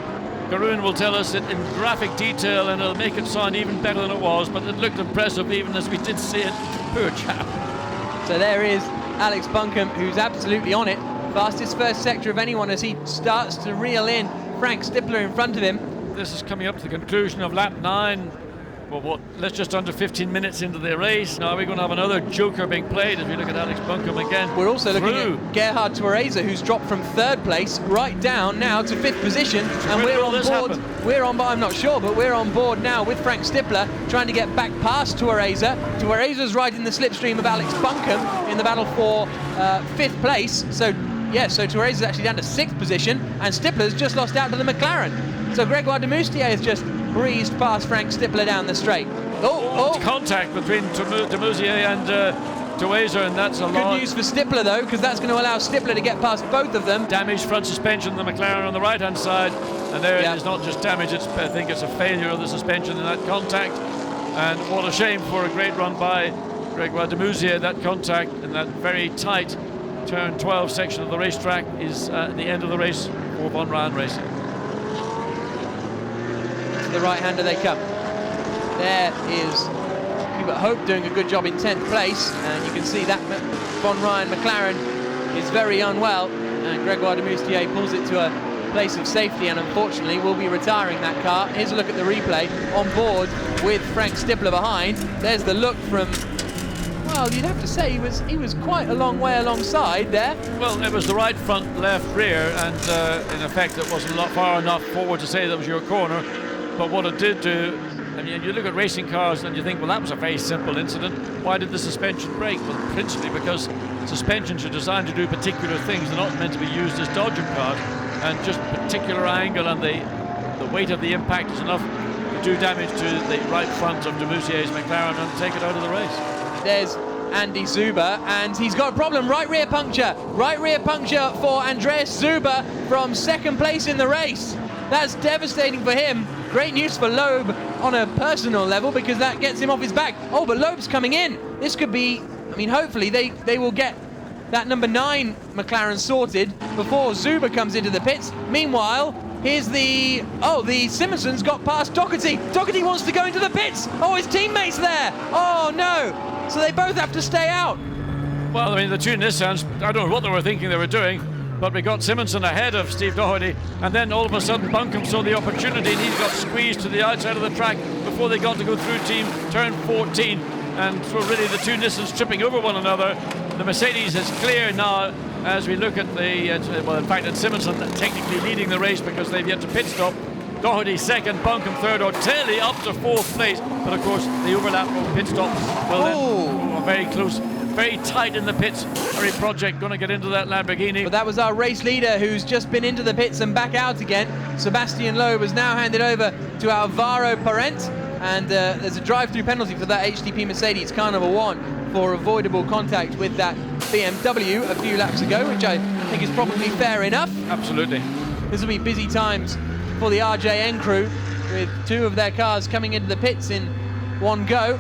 Garoon will tell us it in graphic detail, and it'll make it sound even better than it was, but it looked impressive even as we did see it. Poor chap. So there is Alex Buncombe, who's absolutely on it. Fastest first sector of anyone as he starts to reel in Frank Stippler in front of him. This is coming up to the conclusion of lap 9. Well, let's just under 15 minutes into the race. Now we're going to have another joker being played as we look at Alex Buncombe again. We're also looking at Gerhard Tuareza, who's dropped from 3rd place right down now to 5th position, and we're on board. I'm not sure, but we're on board now with Frank Stippler trying to get back past Tuareza. Tuareza's right in the slipstream of Alex Buncombe in the battle for 5th place. So Tuareza's actually down to 6th position, and Stippler's just lost out to the McLaren. So Gregoire de Moustier has just breezed past Frank Stippler down the straight. Contact between de Moustier and Tuareza, and that's a lot. Good news for Stippler, though, because that's going to allow Stippler to get past both of them. Damaged front suspension, the McLaren on the right-hand side, and there it is not just damage, I think it's a failure of the suspension in that contact. And what a shame for a great run by Gregoire de Moustier. That contact in that very tight turn 12 section of the racetrack is the end of the race for Von Ryan Racing. To the right-hander they come. There is Hubert Hope doing a good job in 10th place, and you can see that Von Ryan McLaren is very unwell, and Gregoire de Moustier pulls it to a place of safety, and unfortunately will be retiring that car. Here's a look at the replay. On board with Frank Stippler behind. There's the look from, well, you'd have to say he was quite a long way alongside there. Well, it was the right front, left rear, and in effect it wasn't far enough forward to say that was your corner. But what it did do, I mean, you look at racing cars and you think, well, that was a very simple incident. Why did the suspension break? Well, principally because suspensions are designed to do particular things. They're not meant to be used as dodging cars. And just particular angle and the weight of the impact is enough to do damage to the right front of de Moustier's McLaren and take it out of the race. There's Andy Zuber, and he's got a problem. Right rear puncture for Andreas Zuber from 2nd place in the race. That's devastating for him. Great news for Loeb on a personal level, because that gets him off his back. Oh, but Loeb's coming in. This could be, I mean, hopefully they will get that number 9 McLaren sorted before Zuber comes into the pits. Meanwhile, here's the Simonson's got past Doherty. Doherty wants to go into the pits. Oh, his teammate's there. Oh, no. So they both have to stay out. Well, I mean, the two Nissans, I don't know what they were thinking they were doing, but we got Simonson ahead of Steve Doherty, and then all of a sudden Buncombe saw the opportunity and he got squeezed to the outside of the track before they got to go through turn 14, and so really the two Nissans tripping over one another. The Mercedes is clear now as we look at well, in fact, it's Simonson technically leading the race because they've yet to pit stop. Doherty 2nd, Buncombe 3rd, Ortelli up to 4th place, but of course the overlap of pit stop will then very close, very tight in the pits. Harry Project going to get into that Lamborghini. But that was our race leader who's just been into the pits and back out again. Sebastien Loeb was now handed over to Alvaro Parent, and there's a drive-through penalty for that HTP Mercedes car number 1 for avoidable contact with that BMW a few laps ago, which I think is probably fair enough. Absolutely. This will be busy times for the RJN crew, with 2 of their cars coming into the pits in one go.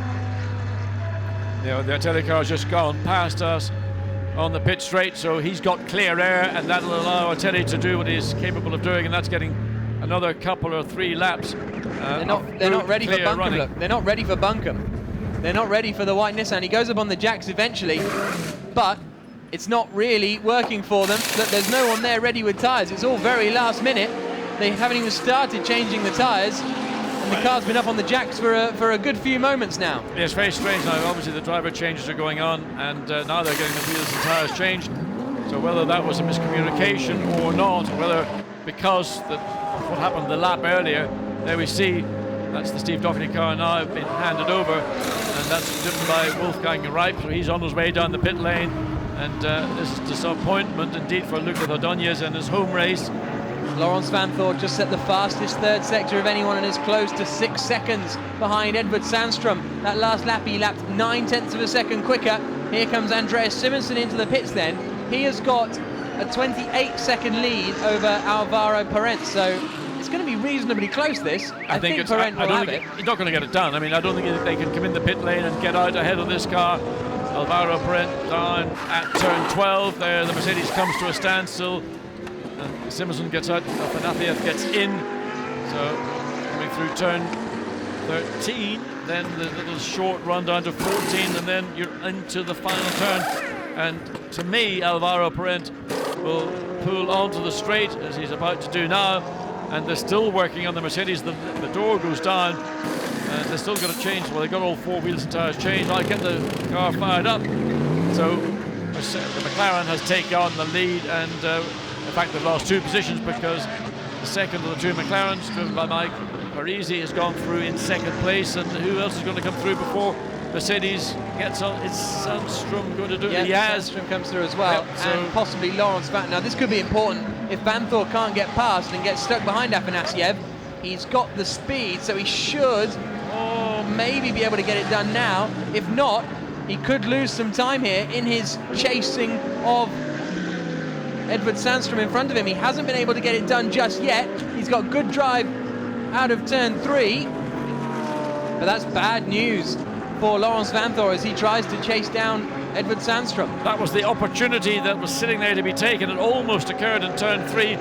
Yeah, the Ortelli car's just gone past us on the pit straight, so he's got clear air, and that'll allow Ortelli to do what he's capable of doing, and that's getting another couple or 3 laps. They're not ready for Buncombe. Look, they're not ready for Buncombe. They're not ready for the white Nissan. He goes up on the jacks eventually. but it's not really working for them. Look, there's no one there ready with tyres. It's all very last minute. They haven't even started changing the tyres, and the car's been up on the jacks for a good few moments now. Yeah, it's very strange now. Obviously the driver changes are going on, and now they're getting the wheels and tyres changed. So whether that was a miscommunication or not, whether because of what happened the lap earlier, there we see that's the Steve Doherty car now been handed over, and that's driven by Wolfgang Reip, so he's on his way down the pit lane, and this is disappointment indeed for Luca Ordóñez in his home race. Laurens Vanthoor just set the fastest third sector of anyone and is close to 6 seconds behind Edvard Sandström. That last lap he lapped 9/10 of a second quicker. Here comes Andreas Simonsen into the pits then. He has got a 28-second lead over Alvaro Parent, so it's going to be reasonably close, this. I think Parent will have it. He's not going to get it done. I mean, I don't think they can come in the pit lane and get out ahead of this car. Alvaro Parent down at turn 12. There, the Mercedes comes to a standstill. And Simonsen gets out, Afanasiev gets in. So, coming through turn 13, then the little short run down to 14, and then you're into the final turn. And to me, Alvaro Parent will pull onto the straight as he's about to do now, and they're still working on the Mercedes. The door goes down, and they're still going to change. Well, they've got all 4 wheels and tyres changed. I'll get the car fired up. So the McLaren has taken on the lead, and in fact they've lost 2 positions because the second of the 2 McLarens, driven by Mike Parisi, has gone through in 2nd place, and who else is going to come through before Mercedes gets on? It's Sandström going to do it. Yeah, Sandström comes through as well, and possibly Laurens Vanthoor. Now this could be important. If Vanthoor can't get past and gets stuck behind Afanasiev, he's got the speed, so he should maybe be able to get it done now. If not, he could lose some time here in his chasing of Edvard Sandström in front of him. He hasn't been able to get it done just yet. He's got good drive out of turn 3, but that's bad news for Laurens Vanthoor as he tries to chase down Edvard Sandström. That was the opportunity that was sitting there to be taken. It almost occurred in turn 3,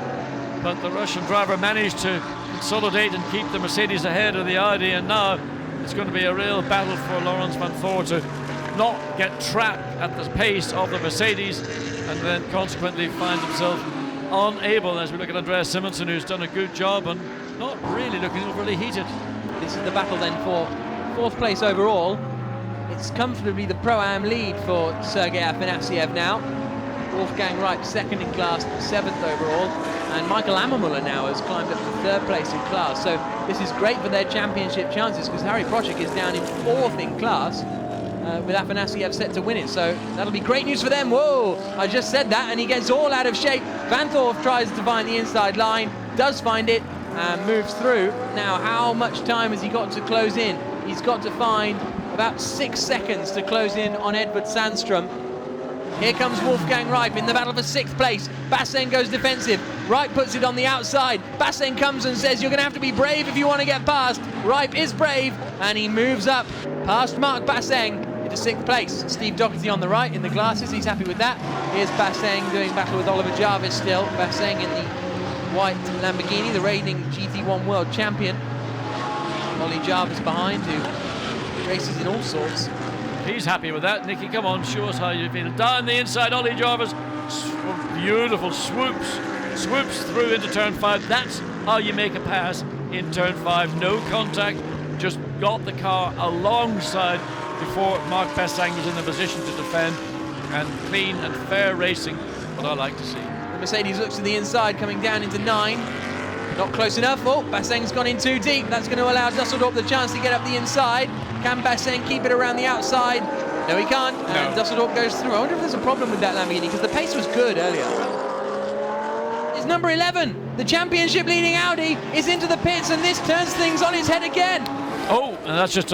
but the Russian driver managed to consolidate and keep the Mercedes ahead of the Audi, and now it's going to be a real battle for Laurens Vanthoor to not get trapped at the pace of the Mercedes and then consequently find himself unable, as we look at Andreas Simonsen, who's done a good job and not really looking overly heated. This is the battle then for 4th place overall. It's comfortably the Pro-Am lead for Sergei Afanasiev now. Wolfgang Reip 2nd in class, 7th overall, and Michael Ammermuller now has climbed up to 3rd place in class. So this is great for their championship chances because Harry Procek is down in 4th in class with Afanasiev set to win it. So that'll be great news for them. Whoa, I just said that, and he gets all out of shape. Vanthoor tries to find the inside line, does find it, and moves through. Now, how much time has he got to close in? He's got to find about 6 seconds to close in on Edvard Sandström. Here comes Wolfgang Reip in the battle for 6th place. Bassen goes defensive. Reip puts it on the outside. Bassen comes and says, you're going to have to be brave if you want to get past. Reip is brave, and he moves up past Marc Bassen into 6th place. Steve Doherty on the right in the glasses. He's happy with that. Here's Bassen doing battle with Oliver Jarvis still. Bassen in the white Lamborghini, the reigning GT1 world champion. Ollie Jarvis behind, who races in all sorts. He's happy with that. Nicky, come on, show us how you feel. Down the inside, Ollie Jarvis, beautiful swoops through into turn 5. That's how you make a pass in turn 5. No contact, just got the car alongside before Marc Bassen was in the position to defend, and clean and fair racing, what I like to see. The Mercedes looks to the inside, coming down into 9. Not close enough. Oh, Bassen's gone in too deep. That's going to allow Dusseldorp the chance to get up the inside. Can Bassen keep it around the outside? No, he can't. And Dusseldorp goes through. I wonder if there's a problem with that Lamborghini, because the pace was good earlier. It's number 11. The championship leading Audi is into the pits, and this turns things on its head again. Oh, and that's just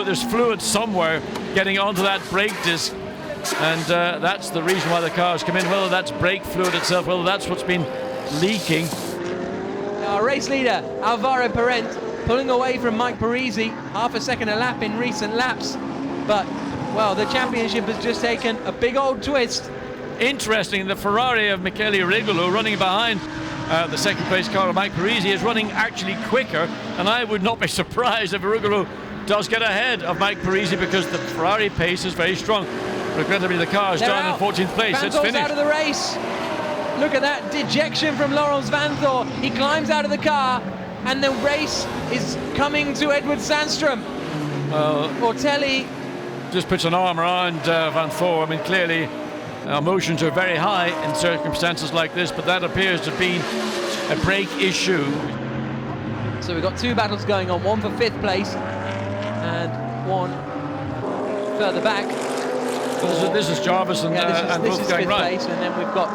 there's fluid somewhere getting onto that brake disc, and that's the reason why the cars come in. Whether that's brake fluid itself, whether that's what's been leaking. Our race leader Alvaro Parent pulling away from Mike Parisi, half a second a lap in recent laps, but well, the championship has just taken a big old twist. Interesting, the Ferrari of Michele Rigolo running behind the 2nd place car of Mike Parisi is running actually quicker, and I would not be surprised if Rigolo does get ahead of Mike Parisi because the Ferrari pace is very strong. Regrettably, the car is down in 14th place. It's finished. out of the race. Look at that dejection from Laurens Vanthoor. He climbs out of the car, and the race is coming to Edward Sandstrom. Ortelli just puts an arm around Vanthoor. I mean, clearly, emotions are very high in circumstances like this, but that appears to be a brake issue. So we've got two battles going on, one for 5th place and one further back. This is Jarvis and this is 5th right. place, and then we've got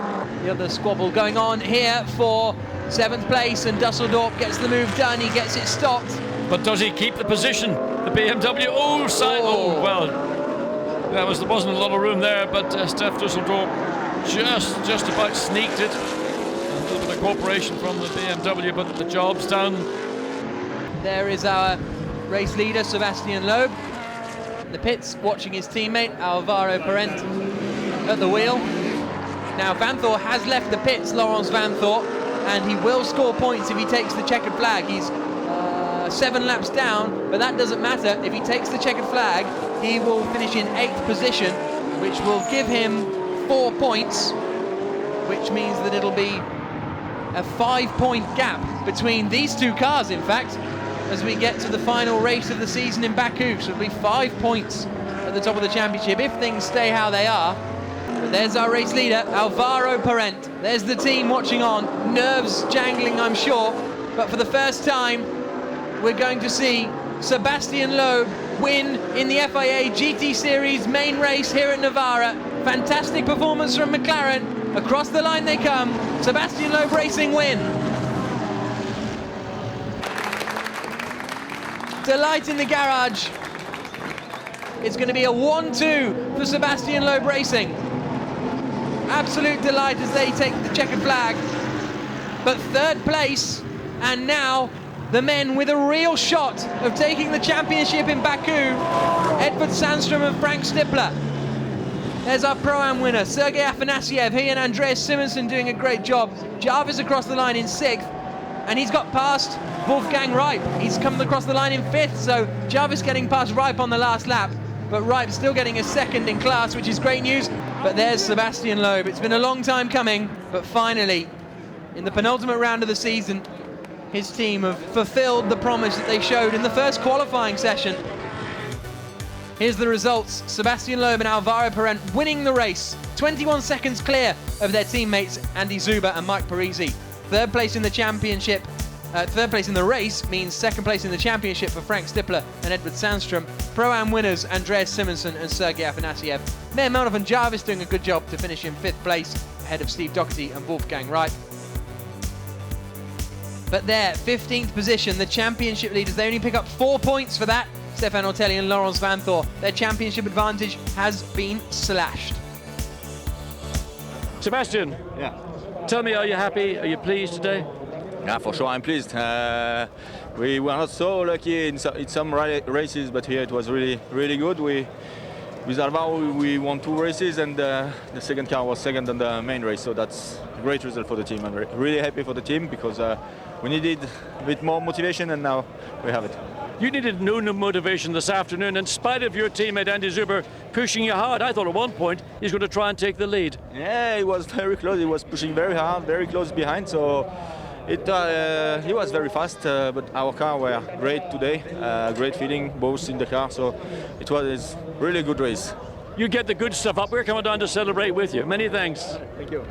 the other squabble going on here for 7th place, and Dusseldorp gets the move done, he gets it stopped. But does he keep the position? The BMW, well, there wasn't a lot of room there, but Steph Dusseldorp just about sneaked it. A little bit of cooperation from the BMW, but the job's done. There is our race leader, Sebastien Loeb, in the pits, watching his teammate, Alvaro Parent, at the wheel. Now, Vanthoor has left the pits, Laurens Vanthoor, and he will score points if he takes the checkered flag. He's 7 laps down, but that doesn't matter. If he takes the checkered flag, he will finish in 8th position, which will give him 4 points, which means that it'll be a 5-point gap between these two cars, in fact, as we get to the final race of the season in Baku. So it'll be 5 points at the top of the championship if things stay how they are. But there's our race leader, Alvaro Parent. There's the team watching on, nerves jangling, I'm sure, but for the first time, we're going to see Sebastien Loeb win in the FIA GT Series main race here at Navarra. Fantastic performance from McLaren. Across the line they come. Sebastien Loeb Racing win. Delight in the garage. It's going to be a 1-2 for Sebastien Loeb Racing. Absolute delight as they take the checkered flag. But 3rd place, and now the men with a real shot of taking the championship in Baku, Edward Sandstrom and Frank Stippler. There's our Pro-Am winner, Sergei Afanasyev. He and Andreas Simonsen doing a great job. Jarvis across the line in 6th, and he's got past Wolfgang Reip. He's come across the line in 5th, so Jarvis getting past Reip on the last lap, but Reip still getting a 2nd in class, which is great news. But there's Sebastien Loeb. It's been a long time coming, but finally, in the penultimate round of the season, his team have fulfilled the promise that they showed in the first qualifying session. Here's the results. Sebastien Loeb and Alvaro Parent winning the race, 21 seconds clear of their teammates Andy Zuber and Mike Parisi. 3rd place in the championship, 3rd place in the race means 2nd place in the championship for Frank Stippler and Edward Sandstrom. Pro-Am winners Andreas Simonsen and Sergei Afanasyev. Mayor Melnov and Jarvis doing a good job to finish in 5th place ahead of Steve Doherty and Wolfgang Reip. But there, 15th position, the championship leaders, they only pick up 4 points for that. Stephane Ortelli and Laurens Vanthoor. Their championship advantage has been slashed. Sebastien, tell me, are you happy? Are you pleased today? Yeah, for sure, I'm pleased. We were not so lucky in some races, but here it was really good. With Alvaro, we won 2 races, and the second car was 2nd on the main race, so that's a great result for the team. I'm really happy for the team because we needed a bit more motivation, and now we have it. You needed no motivation this afternoon, in spite of your teammate Andy Zuber pushing you hard. I thought at one point he's going to try and take the lead. Yeah, he was very close. He was pushing very hard, very close behind, so he was very fast, but our car were great today. Great feeling, both in the car, so it was a really good race. You get the good stuff up. We're coming down to celebrate with you. Many thanks. Thank you.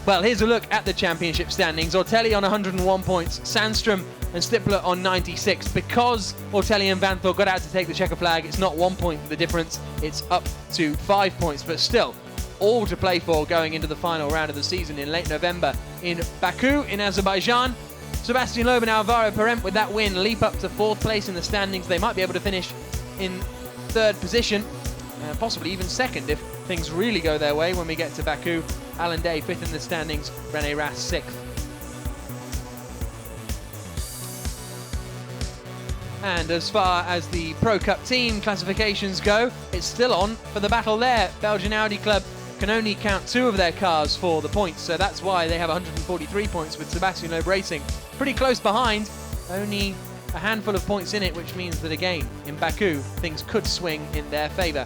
Well, here's a look at the championship standings. Ortelli on 101 points, Sandstrom and Stippler on 96. Because Ortelli and Vanthoor got out to take the checker flag, it's not 1 point the difference, it's up to 5 points, but still all to play for going into the final round of the season in late November in Baku in Azerbaijan. Sebastien Loeb and Alvaro Parent with that win leap up to 4th place in the standings. They might be able to finish in 3rd position, possibly even 2nd if things really go their way when we get to Baku. Alan Day 5th in the standings, René Rast 6th. And as far as the Pro Cup team classifications go, it's still on for the battle there. Belgian Audi Club can only count 2 of their cars for the points, so that's why they have 143 points with Sebastien Loeb Racing pretty close behind, only a handful of points in it, which means that again, in Baku, things could swing in their favour.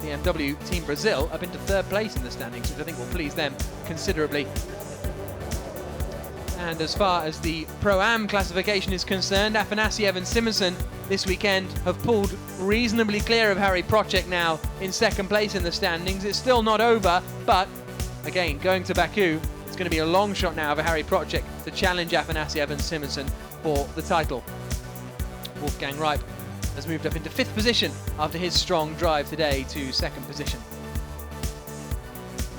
BMW Team Brazil up into 3rd place in the standings, which I think will please them considerably. And as far as the Pro-Am classification is concerned, Afanasiev and Simonsen this weekend have pulled reasonably clear of Harry Procek now in 2nd place in the standings. It's still not over, but again, going to Baku, it's going to be a long shot now for Harry Procek to challenge Afanasiev and Simonsen for the title. Wolfgang Reip has moved up into 5th position after his strong drive today to 2nd position.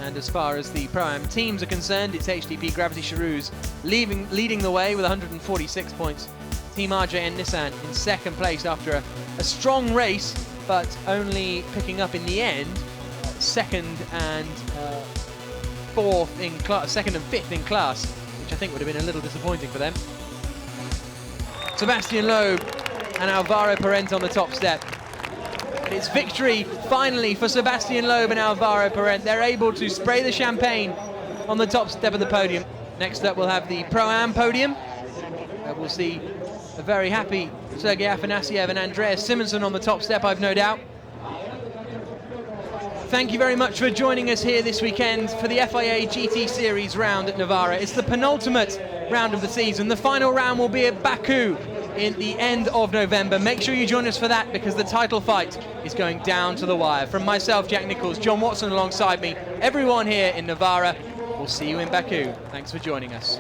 And as far as the Pro-Am teams are concerned, it's HTP Gravity Charouz leading the way with 146 points. Team RJ and Nissan in 2nd place after a strong race, but only picking up in the end 2nd and 2nd and 5th in class, which I think would have been a little disappointing for them. Sebastien Loeb and Alvaro Parente on the top step. It's victory finally for Sebastien Loeb and Alvaro Parente. They're able to spray the champagne on the top step of the podium. Next up we'll have the Pro-Am podium. We'll see a very happy Sergei Afanasiev and Andreas Simonsen on the top step, I've no doubt. Thank you very much for joining us here this weekend for the FIA GT Series round at Navarra. It's the penultimate round of the season. The final round will be at Baku in the end of November. Make sure you join us for that, because the title fight is going down to the wire. From myself, Jack Nichols, John Watson alongside me, everyone here in Navarra, we'll see you in Baku. Thanks for joining us.